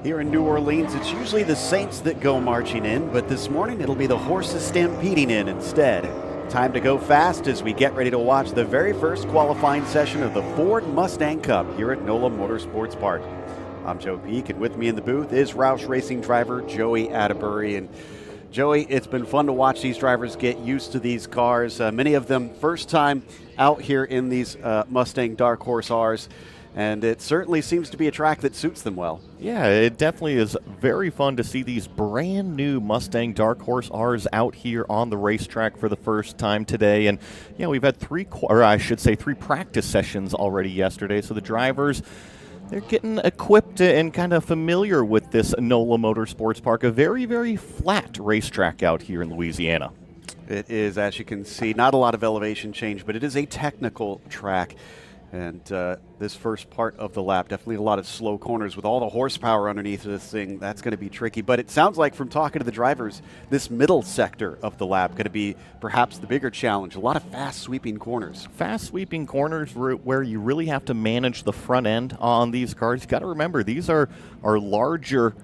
Here in New Orleans, it's usually the Saints that go marching in, but this morning it'll be the horses stampeding in instead. Time to go fast as we get ready to watch the very first qualifying session of the Ford Mustang Cup here at Nola Motorsports Park. I'm Joe Peak, and with me in the booth is Roush Racing driver Joey Atterbury. And Joey, it's been fun to watch these drivers get used to these cars. Many of them first time out here in these Mustang Dark Horse Rs. And it certainly seems to be a track that suits them well. Yeah, it definitely is very fun to see these brand new Mustang Dark Horse Rs out here on the racetrack for the first time today. And yeah, we've had three practice sessions already yesterday. So the drivers, they're getting equipped and kind of familiar with this Nola Motorsports Park, a very, very flat racetrack out here in Louisiana. It is, as you can see, not a lot of elevation change, but it is a technical track. And this first part of the lap, definitely a lot of slow corners with all the horsepower underneath this thing. That's going to be tricky. But it sounds like from talking to the drivers, this middle sector of the lap going to be perhaps the bigger challenge. A lot of fast sweeping corners. Fast sweeping corners where you really have to manage the front end on these cars. You got to remember, these are larger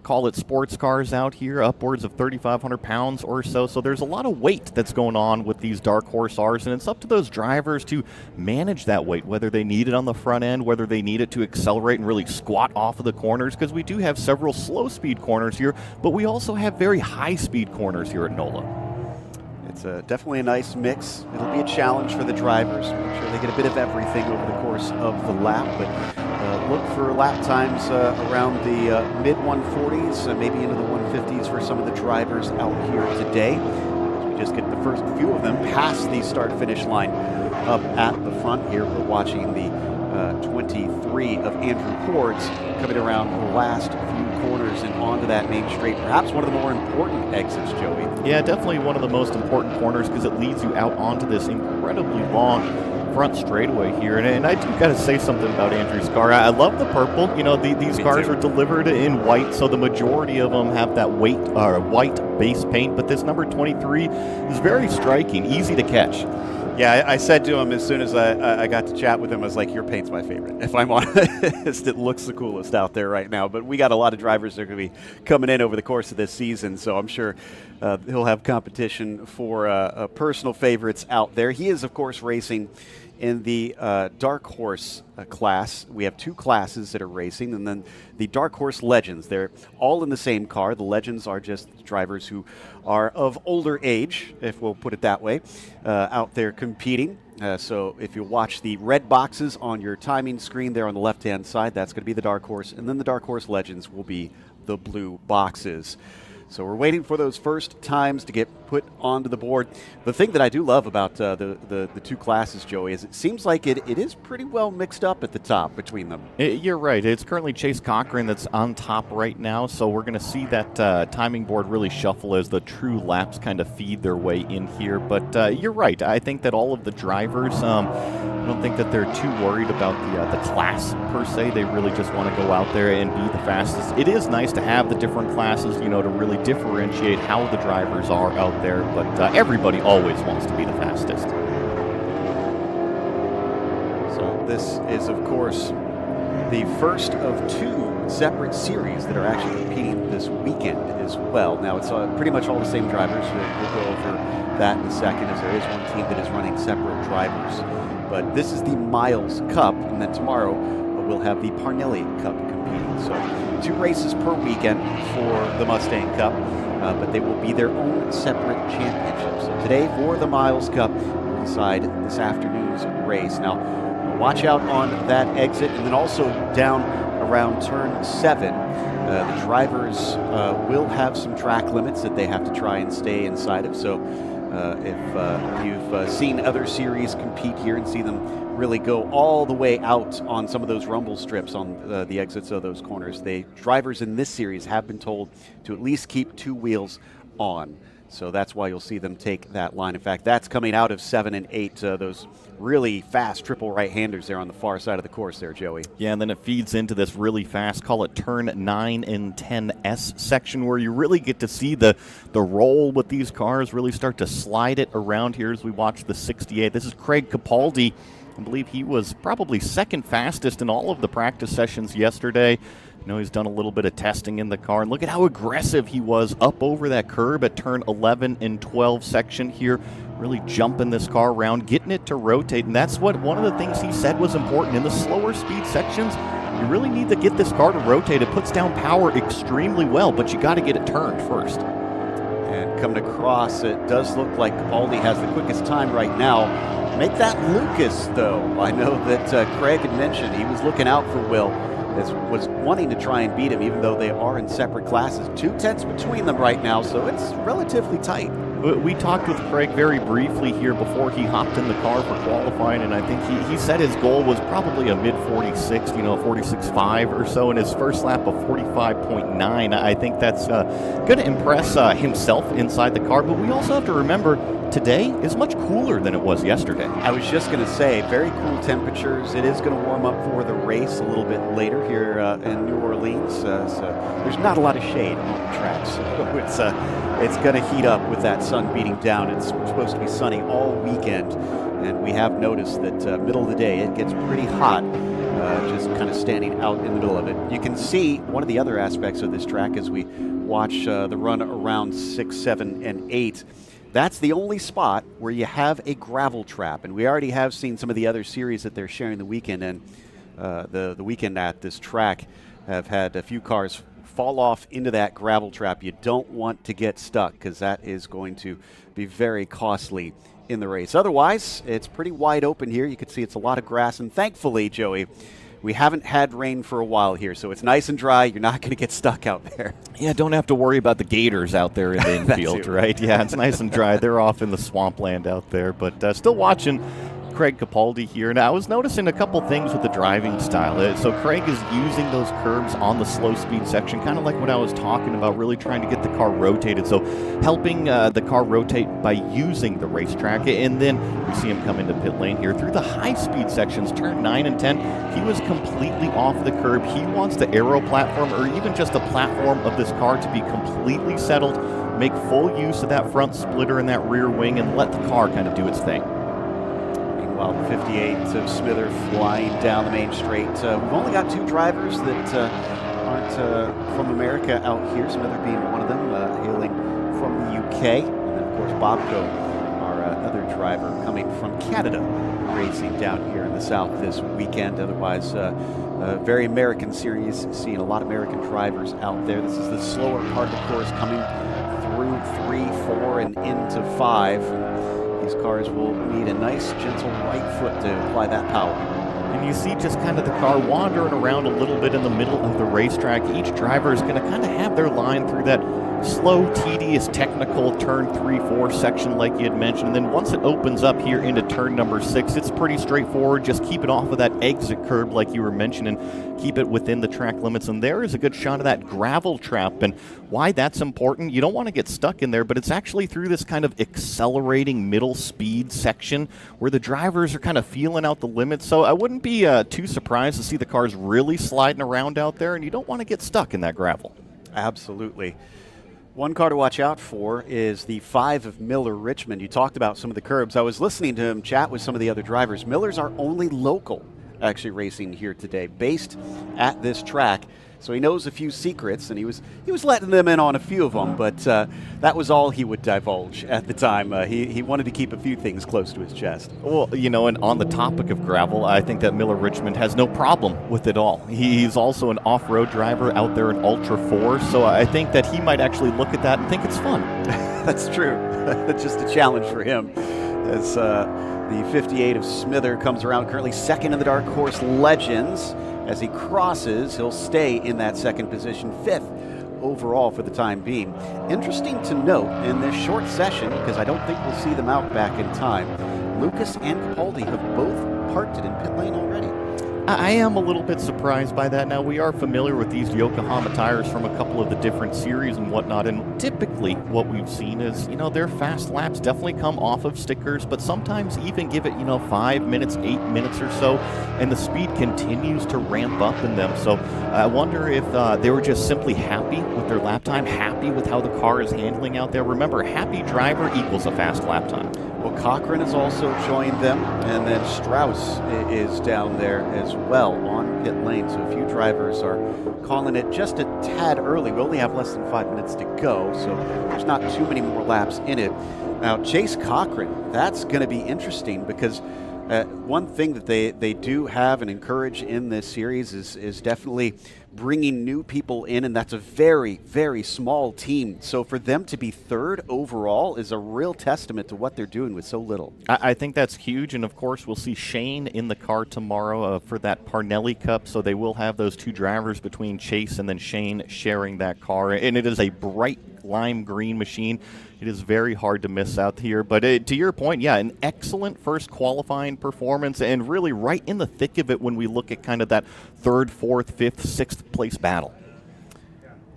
call it sports cars out here, upwards of 3,500 pounds or so. So there's a lot of weight that's going on with these Dark Horse Rs, and it's up to those drivers to manage that weight, whether they need it on the front end, whether they need it to accelerate and really squat off of the corners, because we do have several slow-speed corners here, but we also have very high-speed corners here at NOLA. It's definitely a nice mix. It'll be a challenge for the drivers. Make sure they get a bit of everything over the course of the lap, but look for lap times around the mid-140s, maybe into the 150s for some of the drivers out here today. As we just get the first few of them past the start-finish line up at the front here. We're watching the 23 of Andrew Hords coming around the last few corners and onto that main straight. Perhaps one of the more important exits, Joey. Yeah, definitely one of the most important corners because it leads you out onto this incredibly long front straightaway here. And I do got to say something about Andrew's car. I love the purple. You know, these cars are delivered in white, so the majority of them have that white base paint. But this number 23 is very striking, easy to catch. Yeah, I said to him as soon as I got to chat with him, I was like, your paint's my favorite. If I'm honest, it looks the coolest out there right now. But we got a lot of drivers that are going to be coming in over the course of this season, so I'm sure he'll have competition for personal favorites out there. He is, of course, racing in the Dark Horse class. We have two classes that are racing, and then the Dark Horse Legends. They're all in the same car. The Legends are just drivers who are of older age, if we'll put it that way, out there competing. So if you watch the red boxes on your timing screen there on the left-hand side, that's going to be the Dark Horse, and then the Dark Horse Legends will be the blue boxes. So we're waiting for those first times to get put onto the board. The thing that I do love about the two classes, Joey, is it seems like it is pretty well mixed up at the top between them. You're right. It's currently Chase Cochran that's on top right now, so we're going to see that timing board really shuffle as the true laps kind of feed their way in here. But you're right. I think that all of the drivers, I don't think that they're too worried about the class per se. They really just want to go out there and be the fastest. It is nice to have the different classes, to really differentiate how the drivers are out there, but everybody always wants to be the fastest. So this is, of course, the first of two separate series that are actually competing this weekend as well. Now, it's pretty much all the same drivers. We'll go over that in a second, as there is one team that is running separate drivers. But this is the Miles Cup, and then tomorrow we'll have the Parnelli Cup competing. So 2 races per weekend for the Mustang Cup, but they will be their own separate championships. So today for the Miles Cup, we'll decide this afternoon's race. Now, watch out on that exit, and then also down around turn 7. The drivers will have some track limits that they have to try and stay inside of. So if you've seen other series compete here and see them really go all the way out on some of those rumble strips on the exits of those corners, drivers in this series have been told to at least keep 2 wheels on. So that's why you'll see them take that line. In fact, that's coming out of 7 and 8, those really fast triple right-handers there on the far side of the course there, Joey. Yeah, and then it feeds into this really fast, call it turn 9 and 10S section, where you really get to see the roll with these cars, really start to slide it around here as we watch the 68. This is Craig Capaldi. I believe he was probably second fastest in all of the practice sessions yesterday. He's done a little bit of testing in the car, and look at how aggressive he was up over that curb at turn 11 and 12 section here, really jumping this car around, getting it to rotate, and that's what one of the things he said was important. In the slower speed sections, you really need to get this car to rotate. It puts down power extremely well, but you got to get it turned first. And coming across, it does look like Capaldi has the quickest time right now. Make that Lucas, though. I know that Craig had mentioned he was looking out for Will, was wanting to try and beat him, even though they are in separate classes. 2 tenths between them right now, so it's relatively tight. We talked with Craig very briefly here before he hopped in the car for qualifying, and I think he said his goal was probably a mid-46, 46.5 or so, in his first lap of 45.9. I think that's going to impress himself inside the car, but we also have to remember today is much cooler than it was yesterday. I was just going to say, very cool temperatures. It is going to warm up for the race a little bit later here in New Orleans, so there's not a lot of shade on the track, so it's going to heat up with that sun beating down. It's supposed to be sunny all weekend, and we have noticed that middle of the day it gets pretty hot, just kind of standing out in the middle of it. You can see one of the other aspects of this track as we watch the run around 6, 7, and 8. That's the only spot where you have a gravel trap, and we already have seen some of the other series that they're sharing the weekend, and the weekend at this track have had a few cars fall off into that gravel trap. You don't want to get stuck because that is going to be very costly in the race. Otherwise, it's pretty wide open here. You can see it's a lot of grass, and thankfully, Joey, we haven't had rain for a while here, so it's nice and dry. You're not going to get stuck out there. Yeah, don't have to worry about the gators out there in the infield, right? Yeah, it's nice and dry. They're off in the swampland out there, but still watching Craig Capaldi here. Now, I was noticing a couple things with the driving style. So Craig is using those curbs on the slow speed section, kind of like what I was talking about, really trying to get the car rotated. So helping the car rotate by using the racetrack. And then we see him come into pit lane here through the high speed sections, turn 9 and 10. He was completely off the curb. He wants the aero platform, or even just the platform of this car, to be completely settled, make full use of that front splitter and that rear wing, and let the car kind of do its thing. Meanwhile, the 58 of Smither flying down the main straight. We've only got 2 drivers that aren't from America out here, Smither being one of them, hailing from the UK. And then, of course, Bobko, our other driver, coming from Canada, racing down here in the south this weekend. Otherwise, very American series, seeing a lot of American drivers out there. This is the slower part of the course, coming through 3, 4, and into 5. These cars will need a nice, gentle right foot to apply that power. And you see just kind of the car wandering around a little bit in the middle of the racetrack. Each driver is going to kind of have their line through that slow, tedious, technical turn 3, 4 section like you had mentioned. And then once it opens up here into turn number 6, it's pretty straightforward. Just keep it off of that exit curb like you were mentioning. Keep it within the track limits. And there is a good shot of that gravel trap. And why that's important, you don't want to get stuck in there, but it's actually through this kind of accelerating middle speed section where the drivers are kind of feeling out the limits. So I wouldn't be too surprised to see the cars really sliding around out there, and you don't want to get stuck in that gravel. Absolutely. One car to watch out for is the 5 of Miller Richmond. You talked about some of the curbs. I was listening to him chat with some of the other drivers. Miller's our only local actually racing here today, based at this track. So he knows a few secrets, and he was letting them in on a few of them, but that was all he would divulge at the time. He wanted to keep a few things close to his chest. Well, and on the topic of gravel, I think that Miller Richmond has no problem with it all. He's also an off-road driver out there in Ultra 4, so I think that he might actually look at that and think it's fun. That's true. Just a challenge for him. As the 58 of Smither comes around, currently second in the Dark Horse Legends. As he crosses, he'll stay in that second position, 5th overall for the time being. Interesting to note in this short session, because I don't think we'll see them out back in time, Lucas and Capaldi have both parked it in pit lane already. I am a little bit surprised by that. Now, we are familiar with these Yokohama tires from a couple all of the different series and whatnot. And typically what we've seen is, their fast laps definitely come off of stickers, but sometimes even give it, 5 minutes, 8 minutes or so, and the speed continues to ramp up in them. So I wonder if they were just simply happy with their lap time, happy with how the car is handling out there. Remember, happy driver equals a fast lap time. Well, Cochran has also joined them, and then Strauss is down there as well on pit lane. So a few drivers are calling it just a tad early. We only have less than 5 minutes to go, so there's not too many more laps in it. Now, Chase Cochran, that's going to be interesting because one thing that they do have and encourage in this series is definitely bringing new people in, and that's a very, very small team. So for them to be third overall is a real testament to what they're doing with so little. I think that's huge, and of course we'll see Shane in the car tomorrow for that Parnelli Cup, so they will have those two drivers between Chase and then Shane sharing that car, and it is a bright lime green machine. It is very hard to miss out here, but to your point, yeah, an excellent first qualifying performance, and really right in the thick of it when we look at kind of that third, fourth, fifth, sixth place battle.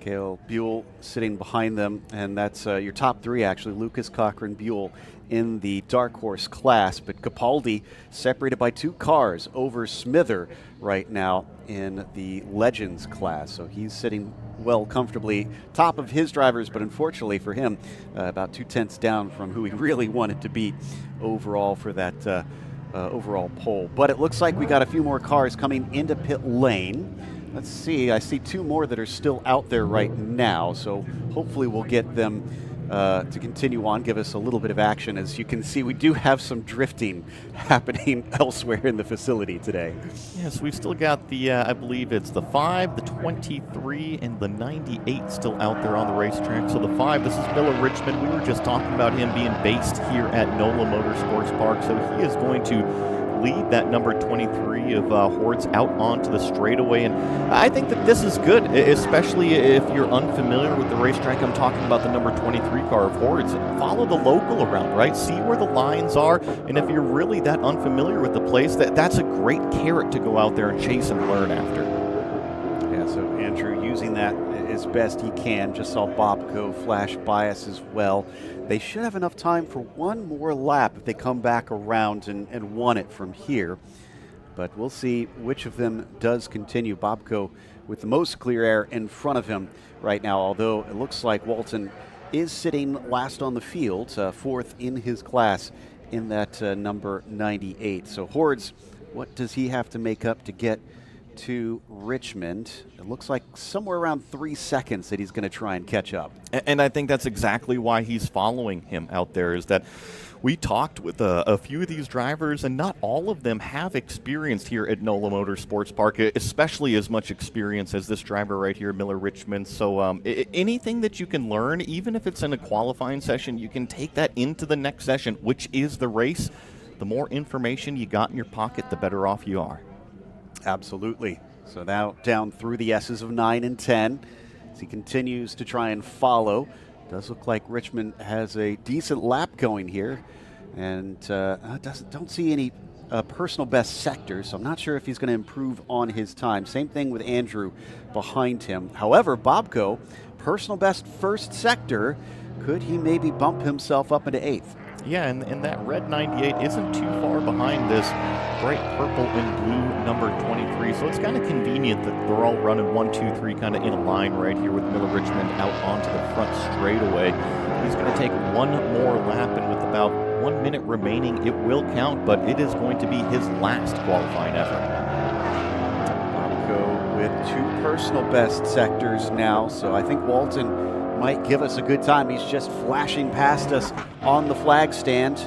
Cale Buell sitting behind them, and that's your top three, actually. Lucas, Cochran, Buell in the Dark Horse class, but Capaldi separated by 2 cars over Smither right now in the Legends class. So he's sitting well comfortably top of his drivers, but unfortunately for him, about 2 tenths down from who he really wanted to beat overall for that overall pole. But it looks like we got a few more cars coming into pit lane. Let's see, I see 2 more that are still out there right now, so hopefully we'll get them to continue on, give us a little bit of action. As you can see, we do have some drifting happening elsewhere in the facility today. Yes, we've still got the, I believe it's the 5, the 23, and the 98 still out there on the racetrack. So the 5, this is Miller Richmond. We were just talking about him being based here at Nola Motorsports Park, so he is going to lead that number 23 of Hordes out onto the straightaway, and I think that this is good, especially if you're unfamiliar with the racetrack. I'm talking about the number 23 car of Hordes. Follow the local around, right? See where the lines are, and if you're really that unfamiliar with the place, that's a great carrot to go out there and chase and learn after. Yeah, so Andrew using that as best he can. Just saw Bobco flash by us as well. They should have enough time for one more lap if they come back around and won it from here. But we'll see which of them does continue. Bobco with the most clear air in front of him right now, although it looks like Walton is sitting last on the field, 4th in his class in that number 98. So Hordes, what does he have to make up to get to Richmond? It looks like somewhere around 3 seconds that he's going to try and catch up. And I think that's exactly why he's following him out there, is that we talked with a few of these drivers, and not all of them have experience here at Nola Motorsports Park, especially as much experience as this driver right here, Miller Richmond. So anything that you can learn, even if it's in a qualifying session, you can take that into the next session, which is the race. The more information you got in your pocket, the better off you are. Absolutely. So now down through the S's of 9 and 10 as he continues to try and follow. Does look like Richmond has a decent lap going here, and don't see any personal best sectors, so I'm not sure if he's going to improve on his time. Same thing with Andrew behind him. However, Bobco, personal best first sector. Could he maybe bump himself up into 8th? Yeah, and that red 98 isn't too far behind this bright purple and blue number 23, so it's kind of convenient that they're all running 1, 2, 3 kind of in a line right here with Miller Richmond out onto the front straightaway. He's going to take one more lap, and with about 1 minute remaining, it will count, but it is going to be his last qualifying effort. Bobco with 2 personal best sectors now, so I think Walton might give us a good time. He's just flashing past us on the flag stand,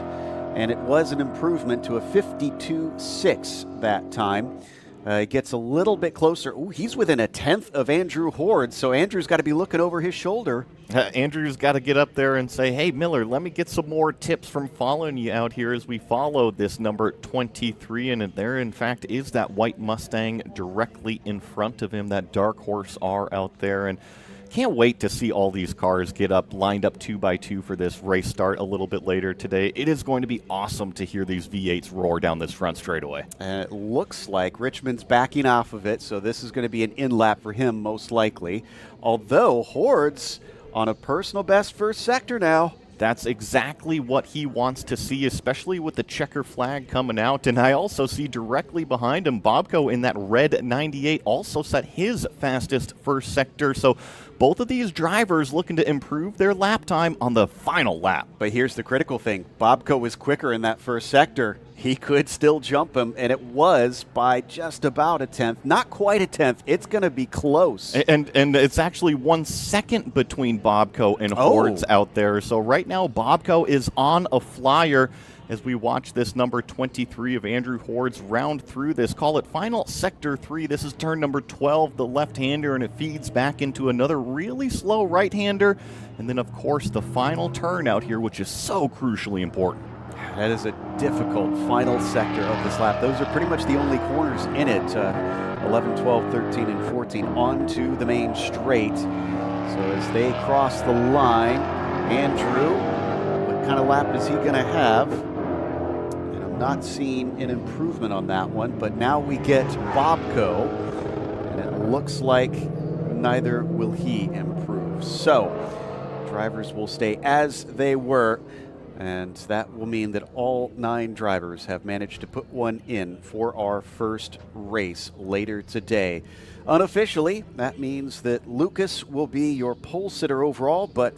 and it was an improvement to a 52.6 that time. He gets a little bit closer. Ooh, he's within a tenth of Andrew Horde, so Andrew's got to be looking over his shoulder. Andrew's got to get up there and say, hey, Miller, let me get some more tips from following you out here as we follow this number 23. And there, in fact, is that white Mustang directly in front of him, that Dark Horse R out there. And can't wait to see all these cars get up, lined up 2 by 2 for this race start a little bit later today. It is going to be awesome to hear these V8s roar down this front straightaway. And it looks like Richmond's backing off of it, so this is going to be an in-lap for him most likely. Although Horde's on a personal best first sector now. That's exactly what he wants to see, especially with the checker flag coming out. And I also see directly behind him, Bobko in that red 98 also set his fastest first sector. So both of these drivers looking to improve their lap time on the final lap. But here's the critical thing. Bobko was quicker in that first sector. He could still jump him, and it was by just about a tenth. Not quite a tenth. It's going to be close. And it's actually 1 second between Bobko and Hordes out there. So right now, Bobko is on a flyer as we watch this number 23 of Andrew Hordes round through this. Call it final sector 3. This is turn number 12, the left-hander, and it feeds back into another really slow right-hander. And then, of course, the final turn out here, which is so crucially important. That is a difficult final sector of this lap. Those are pretty much the only corners in it. 11, 12, 13, and 14 onto the main straight. So as they cross the line, Andrew, what kind of lap is he going to have? And I'm not seeing an improvement on that one, but now we get Bobko, and it looks like neither will he improve. So drivers will stay as they were. And that will mean that all 9 drivers have managed to put one in for our first race later today. Unofficially, that means that Lucas will be your pole sitter overall, but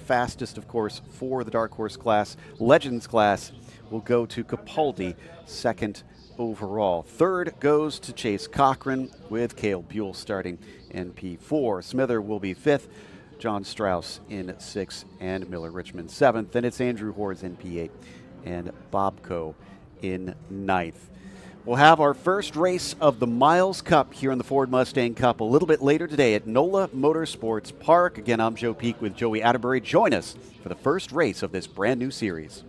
fastest, of course, for the Dark Horse class. Legends class will go to Capaldi, second overall. Third goes to Chase Cochran, with Cale Buell starting in P4. Smither will be fifth. John Strauss in 6th, and Miller Richmond 7th. Then it's Andrew Hordes in P8 and Bobko in 9th. We'll have our first race of the Miles Cup here in the Ford Mustang Cup a little bit later today at Nola Motorsports Park. Again, I'm Joe Peak with Joey Atterbury. Join us for the first race of this brand new series.